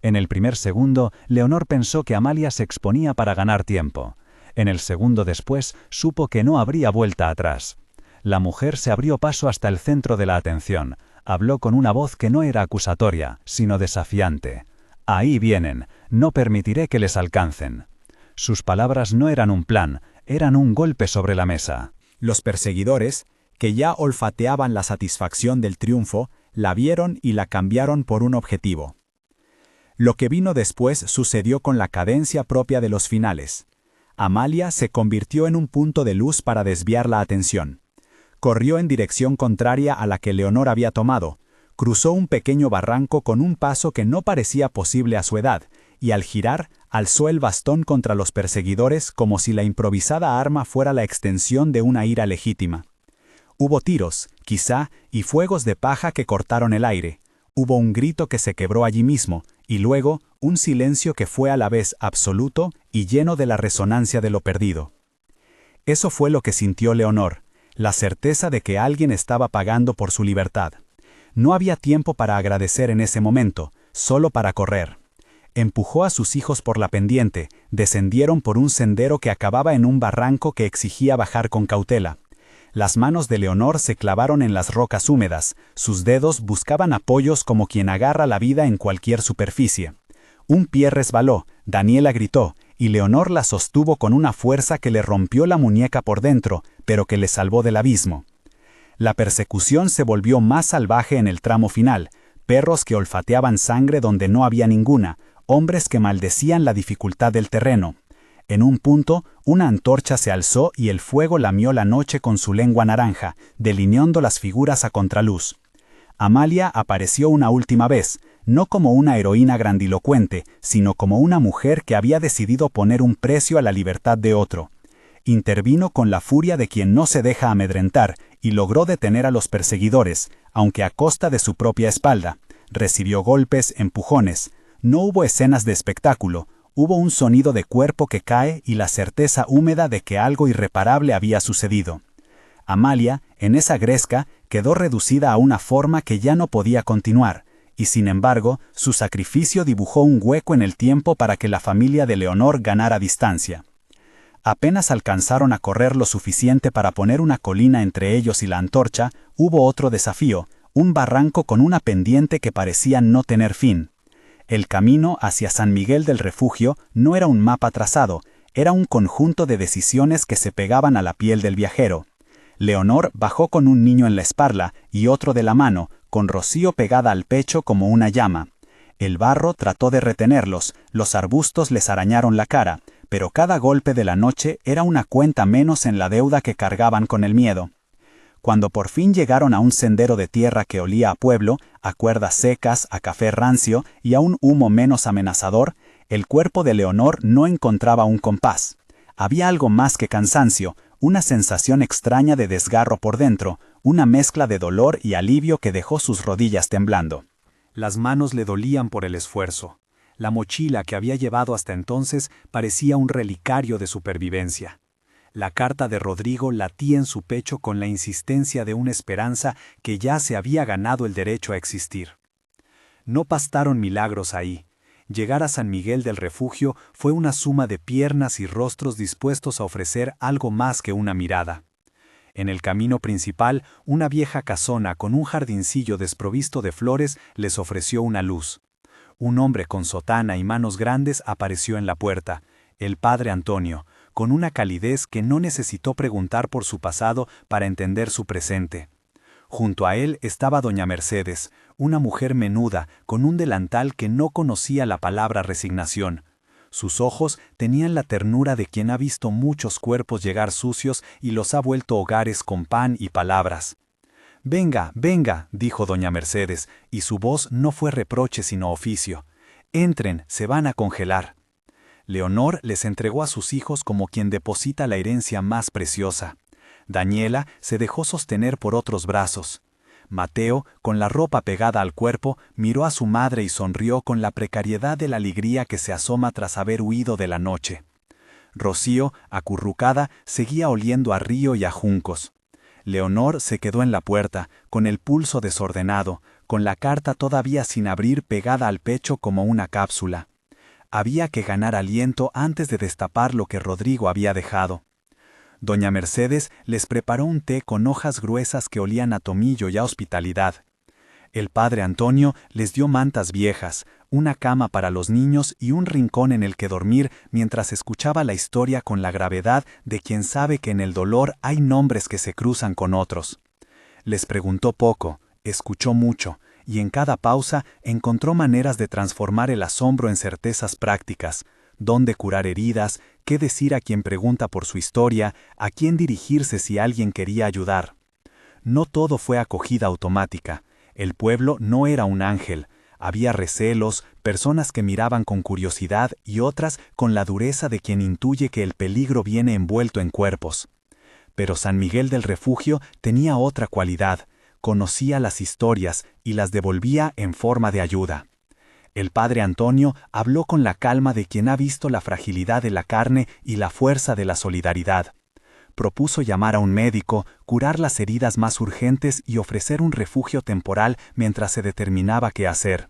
En el primer segundo, Leonor pensó que Amalia se exponía para ganar tiempo. En el segundo después, supo que no habría vuelta atrás. La mujer se abrió paso hasta el centro de la atención, habló con una voz que no era acusatoria, sino desafiante. «Ahí vienen, no permitiré que les alcancen». Sus palabras no eran un plan, eran un golpe sobre la mesa. Los perseguidores, que ya olfateaban la satisfacción del triunfo, la vieron y la cambiaron por un objetivo. Lo que vino después sucedió con la cadencia propia de los finales. Amalia se convirtió en un punto de luz para desviar la atención. Corrió en dirección contraria a la que Leonor había tomado, cruzó un pequeño barranco con un paso que no parecía posible a su edad, y al girar, alzó el bastón contra los perseguidores como si la improvisada arma fuera la extensión de una ira legítima. Hubo tiros, quizá, y fuegos de paja que cortaron el aire. Hubo un grito que se quebró allí mismo, y luego un silencio que fue a la vez absoluto y lleno de la resonancia de lo perdido. Eso fue lo que sintió Leonor, la certeza de que alguien estaba pagando por su libertad. No había tiempo para agradecer en ese momento, solo para correr. Empujó a sus hijos por la pendiente, descendieron por un sendero que acababa en un barranco que exigía bajar con cautela. Las manos de Leonor se clavaron en las rocas húmedas, sus dedos buscaban apoyos como quien agarra la vida en cualquier superficie. Un pie resbaló, Daniela gritó, y Leonor la sostuvo con una fuerza que le rompió la muñeca por dentro, pero que le salvó del abismo. La persecución se volvió más salvaje en el tramo final, perros que olfateaban sangre donde no había ninguna, hombres que maldecían la dificultad del terreno. En un punto, una antorcha se alzó y el fuego lamió la noche con su lengua naranja, delineando las figuras a contraluz. Amalia apareció una última vez, no como una heroína grandilocuente, sino como una mujer que había decidido poner un precio a la libertad de otro. Intervino con la furia de quien no se deja amedrentar y logró detener a los perseguidores, aunque a costa de su propia espalda. Recibió golpes, empujones. No hubo escenas de espectáculo, hubo un sonido de cuerpo que cae y la certeza húmeda de que algo irreparable había sucedido. Amalia, en esa gresca, quedó reducida a una forma que ya no podía continuar, y sin embargo, su sacrificio dibujó un hueco en el tiempo para que la familia de Leonor ganara distancia. Apenas alcanzaron a correr lo suficiente para poner una colina entre ellos y la antorcha, hubo otro desafío, un barranco con una pendiente que parecía no tener fin. El camino hacia San Miguel del Refugio no era un mapa trazado, era un conjunto de decisiones que se pegaban a la piel del viajero. Leonor bajó con un niño en la espalda y otro de la mano, con Rocío pegada al pecho como una llama. El barro trató de retenerlos, los arbustos les arañaron la cara, pero cada golpe de la noche era una cuenta menos en la deuda que cargaban con el miedo. Cuando por fin llegaron a un sendero de tierra que olía a pueblo, a cuerdas secas, a café rancio y a un humo menos amenazador, el cuerpo de Leonor no encontraba un compás. Había algo más que cansancio, una sensación extraña de desgarro por dentro, una mezcla de dolor y alivio que dejó sus rodillas temblando. Las manos le dolían por el esfuerzo. La mochila que había llevado hasta entonces parecía un relicario de supervivencia. La carta de Rodrigo latía en su pecho con la insistencia de una esperanza que ya se había ganado el derecho a existir. No bastaron milagros ahí. Llegar a San Miguel del Refugio fue una suma de piernas y rostros dispuestos a ofrecer algo más que una mirada. En el camino principal, una vieja casona con un jardincillo desprovisto de flores les ofreció una luz. Un hombre con sotana y manos grandes apareció en la puerta, el padre Antonio, con una calidez que no necesitó preguntar por su pasado para entender su presente. Junto a él estaba doña Mercedes, una mujer menuda, con un delantal que no conocía la palabra resignación. Sus ojos tenían la ternura de quien ha visto muchos cuerpos llegar sucios y los ha vuelto hogares con pan y palabras. «Venga, venga», dijo doña Mercedes, y su voz no fue reproche sino oficio. «Entren, se van a congelar». Leonor les entregó a sus hijos como quien deposita la herencia más preciosa. Daniela se dejó sostener por otros brazos. Mateo, con la ropa pegada al cuerpo, miró a su madre y sonrió con la precariedad de la alegría que se asoma tras haber huido de la noche. Rocío, acurrucada, seguía oliendo a río y a juncos. Leonor se quedó en la puerta, con el pulso desordenado, con la carta todavía sin abrir pegada al pecho como una cápsula. Había que ganar aliento antes de destapar lo que Rodrigo había dejado. Doña Mercedes les preparó un té con hojas gruesas que olían a tomillo y a hospitalidad. El padre Antonio les dio mantas viejas, una cama para los niños y un rincón en el que dormir mientras escuchaba la historia con la gravedad de quien sabe que en el dolor hay nombres que se cruzan con otros. Les preguntó poco, escuchó mucho, y en cada pausa encontró maneras de transformar el asombro en certezas prácticas, dónde curar heridas, qué decir a quien pregunta por su historia, a quién dirigirse si alguien quería ayudar. No todo fue acogida automática. El pueblo no era un ángel. Había recelos, personas que miraban con curiosidad y otras con la dureza de quien intuye que el peligro viene envuelto en cuerpos. Pero San Miguel del Refugio tenía otra cualidad. Conocía las historias y las devolvía en forma de ayuda. El padre Antonio habló con la calma de quien ha visto la fragilidad de la carne y la fuerza de la solidaridad. Propuso llamar a un médico, curar las heridas más urgentes y ofrecer un refugio temporal mientras se determinaba qué hacer.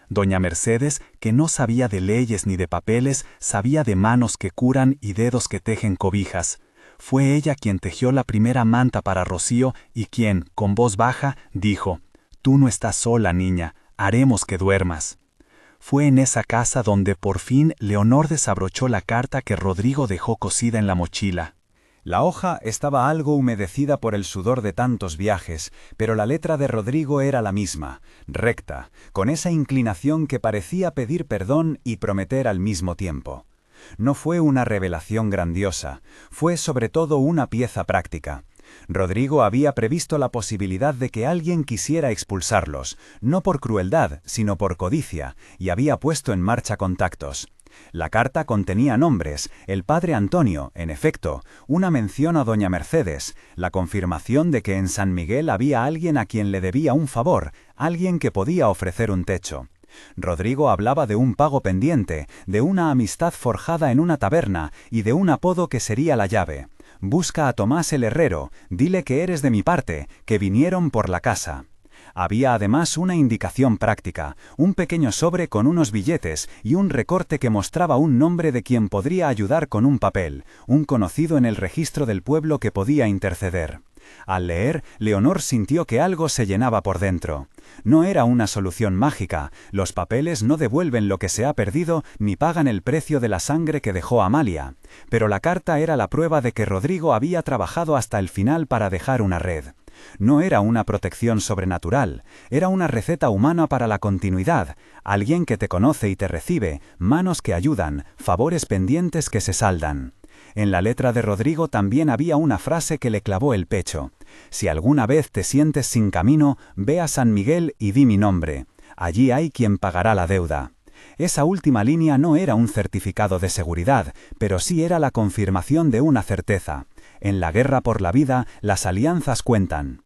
Doña Mercedes, que no sabía de leyes ni de papeles, sabía de manos que curan y dedos que tejen cobijas. Fue ella quien tejió la primera manta para Rocío y quien, con voz baja, dijo: «Tú no estás sola, niña, haremos que duermas». Fue en esa casa donde por fin Leonor desabrochó la carta que Rodrigo dejó cosida en la mochila. La hoja estaba algo humedecida por el sudor de tantos viajes, pero la letra de Rodrigo era la misma, recta, con esa inclinación que parecía pedir perdón y prometer al mismo tiempo. No fue una revelación grandiosa, fue sobre todo una pieza práctica. Rodrigo había previsto la posibilidad de que alguien quisiera expulsarlos, no por crueldad, sino por codicia, y había puesto en marcha contactos. La carta contenía nombres, el padre Antonio, en efecto, una mención a doña Mercedes, la confirmación de que en San Miguel había alguien a quien le debía un favor, alguien que podía ofrecer un techo. Rodrigo hablaba de un pago pendiente, de una amistad forjada en una taberna y de un apodo que sería la llave. «Busca a Tomás el herrero, dile que eres de mi parte, que vinieron por la casa». Había además una indicación práctica, un pequeño sobre con unos billetes y un recorte que mostraba un nombre de quien podría ayudar con un papel, un conocido en el registro del pueblo que podía interceder. Al leer, Leonor sintió que algo se llenaba por dentro. No era una solución mágica, los papeles no devuelven lo que se ha perdido ni pagan el precio de la sangre que dejó Amalia. Pero la carta era la prueba de que Rodrigo había trabajado hasta el final para dejar una red. No era una protección sobrenatural, era una receta humana para la continuidad, alguien que te conoce y te recibe, manos que ayudan, favores pendientes que se saldan. En la letra de Rodrigo también había una frase que le clavó el pecho. «Si alguna vez te sientes sin camino, ve a San Miguel y di mi nombre. Allí hay quien pagará la deuda». Esa última línea no era un certificado de seguridad, pero sí era la confirmación de una certeza. En la guerra por la vida, las alianzas cuentan.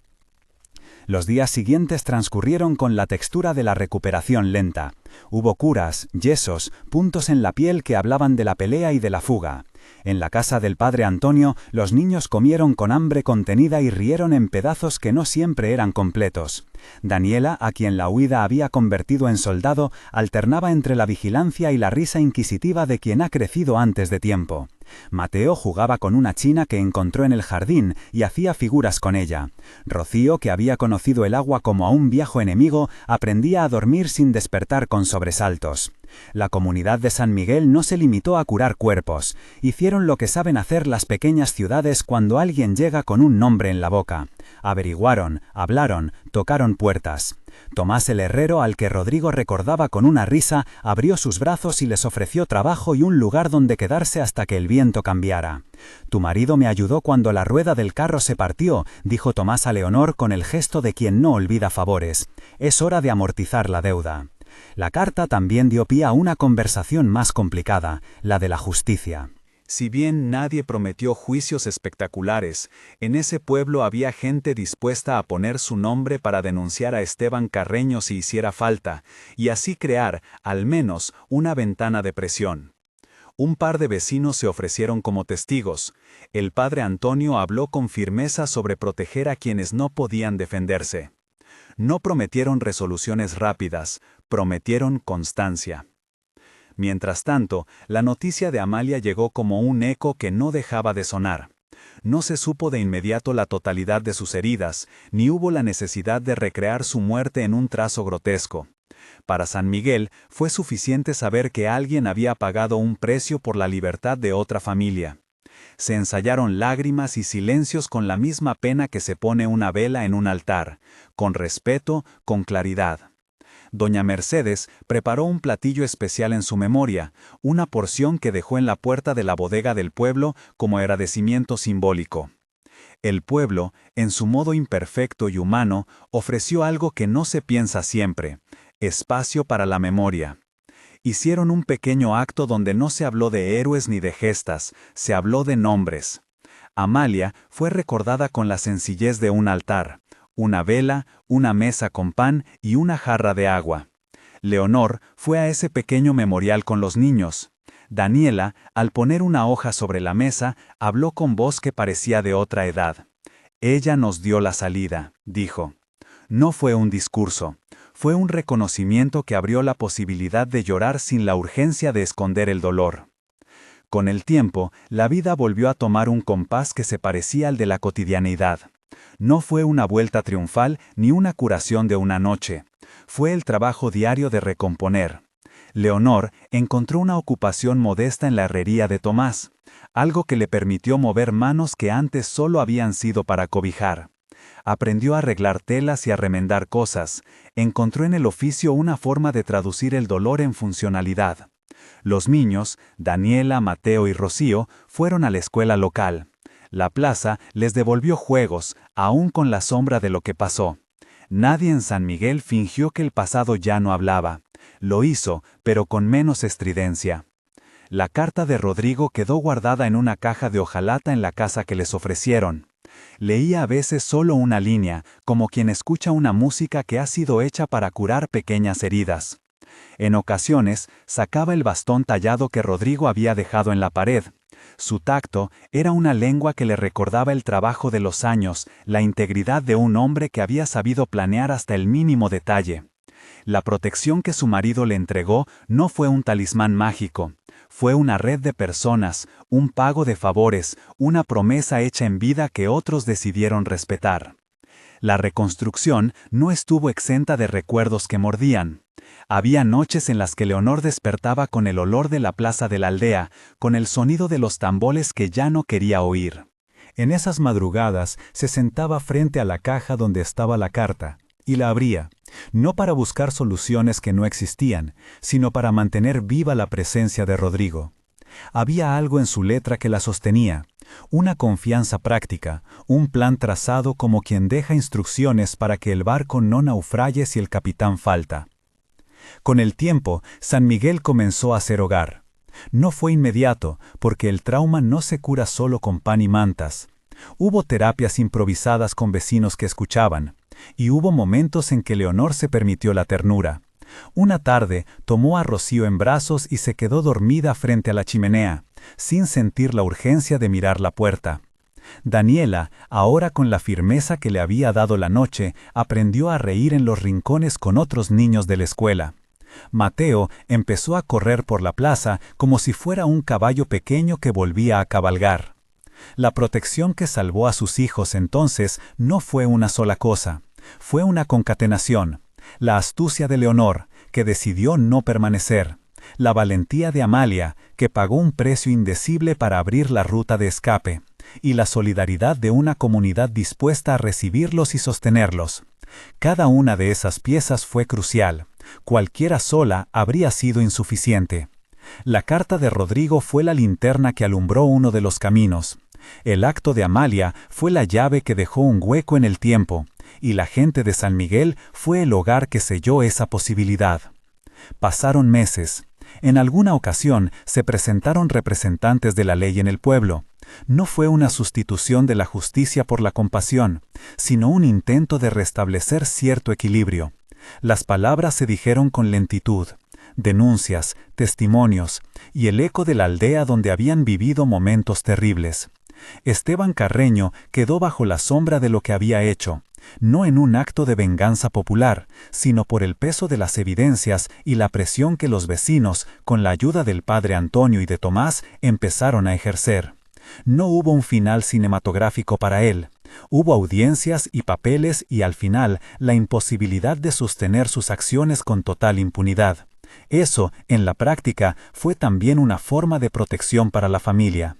Los días siguientes transcurrieron con la textura de la recuperación lenta. Hubo curas, yesos, puntos en la piel que hablaban de la pelea y de la fuga. En la casa del padre Antonio, los niños comieron con hambre contenida y rieron en pedazos que no siempre eran completos. Daniela, a quien la huida había convertido en soldado, alternaba entre la vigilancia y la risa inquisitiva de quien ha crecido antes de tiempo. Mateo jugaba con una china que encontró en el jardín y hacía figuras con ella. Rocío, que había conocido el agua como a un viejo enemigo, aprendía a dormir sin despertar con sobresaltos. La comunidad de San Miguel no se limitó a curar cuerpos. Hicieron lo que saben hacer las pequeñas ciudades cuando alguien llega con un nombre en la boca. Averiguaron, hablaron, tocaron puertas. Tomás el herrero, al que Rodrigo recordaba con una risa, abrió sus brazos y les ofreció trabajo y un lugar donde quedarse hasta que el viento cambiara. «Tu marido me ayudó cuando la rueda del carro se partió», dijo Tomás a Leonor con el gesto de quien no olvida favores. «Es hora de amortizar la deuda». La carta también dio pie a una conversación más complicada, la de la justicia. Si bien nadie prometió juicios espectaculares, en ese pueblo había gente dispuesta a poner su nombre para denunciar a Esteban Carreño si hiciera falta, y así crear, al menos, una ventana de presión. Un par de vecinos se ofrecieron como testigos. El padre Antonio habló con firmeza sobre proteger a quienes no podían defenderse. No prometieron resoluciones rápidas, prometieron constancia. Mientras tanto, la noticia de Amalia llegó como un eco que no dejaba de sonar. No se supo de inmediato la totalidad de sus heridas, ni hubo la necesidad de recrear su muerte en un trazo grotesco. Para San Miguel fue suficiente saber que alguien había pagado un precio por la libertad de otra familia. Se ensayaron lágrimas y silencios con la misma pena que se pone una vela en un altar, con respeto, con claridad. Doña Mercedes preparó un platillo especial en su memoria, una porción que dejó en la puerta de la bodega del pueblo como agradecimiento simbólico. El pueblo, en su modo imperfecto y humano, ofreció algo que no se piensa siempre: espacio para la memoria. Hicieron un pequeño acto donde no se habló de héroes ni de gestas, se habló de nombres. Amalia fue recordada con la sencillez de un altar: una vela, una mesa con pan y una jarra de agua. Leonor fue a ese pequeño memorial con los niños. Daniela, al poner una hoja sobre la mesa, habló con voz que parecía de otra edad. «Ella nos dio la salida», dijo. No fue un discurso, fue un reconocimiento que abrió la posibilidad de llorar sin la urgencia de esconder el dolor. Con el tiempo, la vida volvió a tomar un compás que se parecía al de la cotidianeidad. No fue una vuelta triunfal ni una curación de una noche. Fue el trabajo diario de recomponer. Leonor encontró una ocupación modesta en la herrería de Tomás, algo que le permitió mover manos que antes solo habían sido para cobijar. Aprendió a arreglar telas y a remendar cosas. Encontró en el oficio una forma de traducir el dolor en funcionalidad. Los niños, Daniela, Mateo y Rocío, fueron a la escuela local. La plaza les devolvió juegos, aún con la sombra de lo que pasó. Nadie en San Miguel fingió que el pasado ya no hablaba. Lo hizo, pero con menos estridencia. La carta de Rodrigo quedó guardada en una caja de hojalata en la casa que les ofrecieron. Leía a veces solo una línea, como quien escucha una música que ha sido hecha para curar pequeñas heridas. En ocasiones, sacaba el bastón tallado que Rodrigo había dejado en la pared. Su tacto era una lengua que le recordaba el trabajo de los años, la integridad de un hombre que había sabido planear hasta el mínimo detalle. La protección que su marido le entregó no fue un talismán mágico, fue una red de personas, un pago de favores, una promesa hecha en vida que otros decidieron respetar. La reconstrucción no estuvo exenta de recuerdos que mordían. Había noches en las que Leonor despertaba con el olor de la plaza de la aldea, con el sonido de los tambores que ya no quería oír. En esas madrugadas se sentaba frente a la caja donde estaba la carta, y la abría, no para buscar soluciones que no existían, sino para mantener viva la presencia de Rodrigo. Había algo en su letra que la sostenía, una confianza práctica, un plan trazado como quien deja instrucciones para que el barco no naufrague si el capitán falta. Con el tiempo, San Miguel comenzó a hacer hogar. No fue inmediato, porque el trauma no se cura solo con pan y mantas. Hubo terapias improvisadas con vecinos que escuchaban, y hubo momentos en que Leonor se permitió la ternura. Una tarde tomó a Rocío en brazos y se quedó dormida frente a la chimenea, sin sentir la urgencia de mirar la puerta. Daniela, ahora con la firmeza que le había dado la noche, aprendió a reír en los rincones con otros niños de la escuela. Mateo empezó a correr por la plaza como si fuera un caballo pequeño que volvía a cabalgar. La protección que salvó a sus hijos entonces no fue una sola cosa, fue una concatenación. La astucia de Leonor, que decidió no permanecer. La valentía de Amalia, que pagó un precio indecible para abrir la ruta de escape. Y la solidaridad de una comunidad dispuesta a recibirlos y sostenerlos. Cada una de esas piezas fue crucial. Cualquiera sola habría sido insuficiente. La carta de Rodrigo fue la linterna que alumbró uno de los caminos. El acto de Amalia fue la llave que dejó un hueco en el tiempo, y la gente de San Miguel fue el hogar que selló esa posibilidad. Pasaron meses. En alguna ocasión se presentaron representantes de la ley en el pueblo. No fue una sustitución de la justicia por la compasión, sino un intento de restablecer cierto equilibrio. Las palabras se dijeron con lentitud, denuncias, testimonios y el eco de la aldea donde habían vivido momentos terribles. Esteban Carreño quedó bajo la sombra de lo que había hecho, no en un acto de venganza popular, sino por el peso de las evidencias y la presión que los vecinos, con la ayuda del padre Antonio y de Tomás, empezaron a ejercer. No hubo un final cinematográfico para él. Hubo audiencias y papeles y al final la imposibilidad de sostener sus acciones con total impunidad. Eso, en la práctica, fue también una forma de protección para la familia.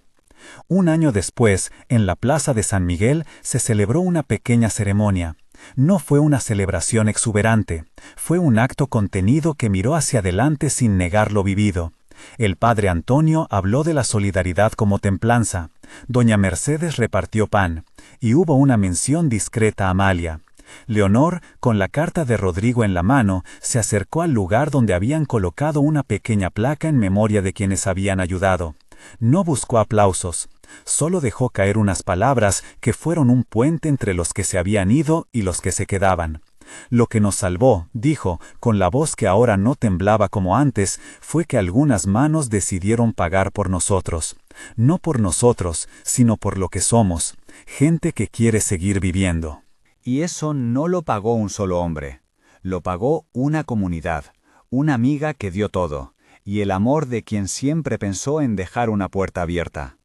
Un año después, en la plaza de San Miguel, se celebró una pequeña ceremonia. No fue una celebración exuberante, fue un acto contenido que miró hacia adelante sin negar lo vivido. El padre Antonio habló de la solidaridad como templanza, doña Mercedes repartió pan, y hubo una mención discreta a Amalia. Leonor, con la carta de Rodrigo en la mano, se acercó al lugar donde habían colocado una pequeña placa en memoria de quienes habían ayudado. No buscó aplausos, solo dejó caer unas palabras que fueron un puente entre los que se habían ido y los que se quedaban. Lo que nos salvó, dijo, con la voz que ahora no temblaba como antes, fue que algunas manos decidieron pagar por nosotros. No por nosotros, sino por lo que somos, gente que quiere seguir viviendo. Y eso no lo pagó un solo hombre, lo pagó una comunidad, una amiga que dio todo, y el amor de quien siempre pensó en dejar una puerta abierta.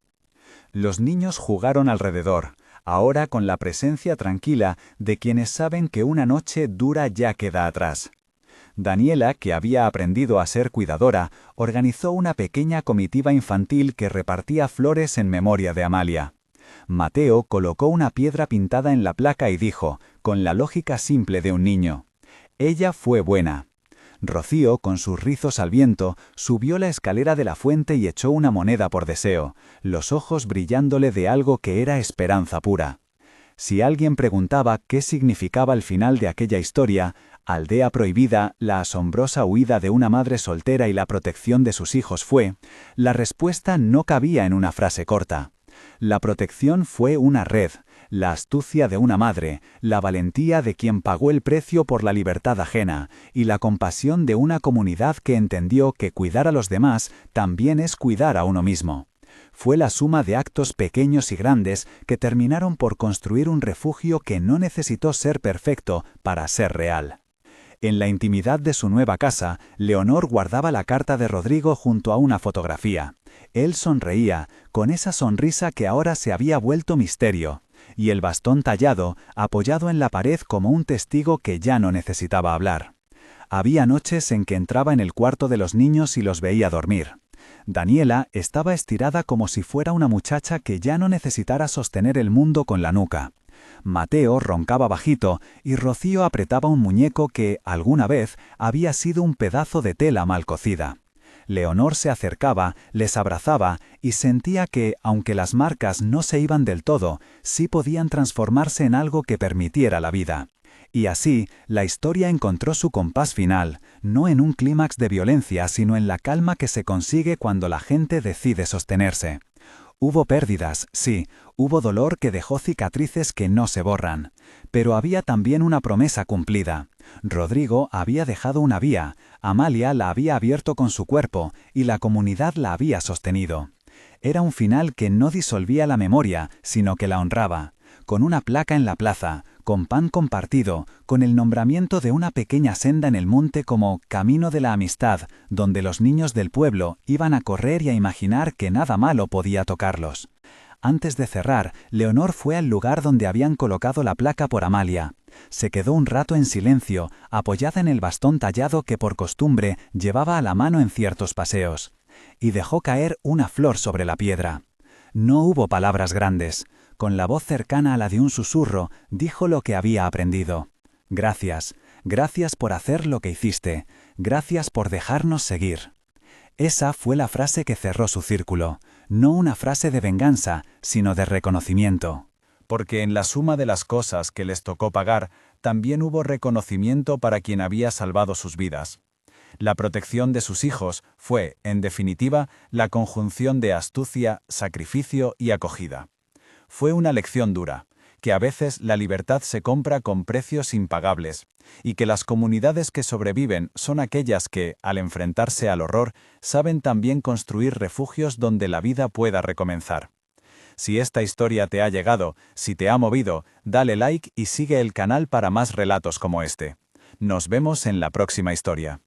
Los niños jugaron alrededor, ahora con la presencia tranquila de quienes saben que una noche dura ya queda atrás. Daniela, que había aprendido a ser cuidadora, organizó una pequeña comitiva infantil que repartía flores en memoria de Amalia. Mateo colocó una piedra pintada en la placa y dijo, con la lógica simple de un niño: «Ella fue buena». Rocío, con sus rizos al viento, subió la escalera de la fuente y echó una moneda por deseo, los ojos brillándole de algo que era esperanza pura. Si alguien preguntaba qué significaba el final de aquella historia, Aldea Prohibida, la asombrosa huida de una madre soltera y la protección de sus hijos fue, la respuesta no cabía en una frase corta. La protección fue una red, la astucia de una madre, la valentía de quien pagó el precio por la libertad ajena, y la compasión de una comunidad que entendió que cuidar a los demás también es cuidar a uno mismo. Fue la suma de actos pequeños y grandes que terminaron por construir un refugio que no necesitó ser perfecto para ser real. En la intimidad de su nueva casa, Leonor guardaba la carta de Rodrigo junto a una fotografía. Él sonreía, con esa sonrisa que ahora se había vuelto misterio, y el bastón tallado, apoyado en la pared como un testigo que ya no necesitaba hablar. Había noches en que entraba en el cuarto de los niños y los veía dormir. Daniela estaba estirada como si fuera una muchacha que ya no necesitara sostener el mundo con la nuca. Mateo roncaba bajito y Rocío apretaba un muñeco que, alguna vez, había sido un pedazo de tela mal cocida. Leonor se acercaba, les abrazaba y sentía que, aunque las marcas no se iban del todo, sí podían transformarse en algo que permitiera la vida. Y así, la historia encontró su compás final, no en un clímax de violencia, sino en la calma que se consigue cuando la gente decide sostenerse. Hubo pérdidas, sí, hubo dolor que dejó cicatrices que no se borran, pero había también una promesa cumplida. Rodrigo había dejado una vía, Amalia la había abierto con su cuerpo y la comunidad la había sostenido. Era un final que no disolvía la memoria, sino que la honraba, con una placa en la plaza, con pan compartido, con el nombramiento de una pequeña senda en el monte como Camino de la Amistad, donde los niños del pueblo iban a correr y a imaginar que nada malo podía tocarlos. Antes de cerrar, Leonor fue al lugar donde habían colocado la placa por Amalia. Se quedó un rato en silencio, apoyada en el bastón tallado que por costumbre llevaba a la mano en ciertos paseos, y dejó caer una flor sobre la piedra. No hubo palabras grandes. Con la voz cercana a la de un susurro, dijo lo que había aprendido. Gracias, gracias por hacer lo que hiciste, gracias por dejarnos seguir. Esa fue la frase que cerró su círculo, no una frase de venganza, sino de reconocimiento. Porque en la suma de las cosas que les tocó pagar, también hubo reconocimiento para quien había salvado sus vidas. La protección de sus hijos fue, en definitiva, la conjunción de astucia, sacrificio y acogida. Fue una lección dura, que a veces la libertad se compra con precios impagables, y que las comunidades que sobreviven son aquellas que, al enfrentarse al horror, saben también construir refugios donde la vida pueda recomenzar. Si esta historia te ha llegado, si te ha movido, dale like y sigue el canal para más relatos como este. Nos vemos en la próxima historia.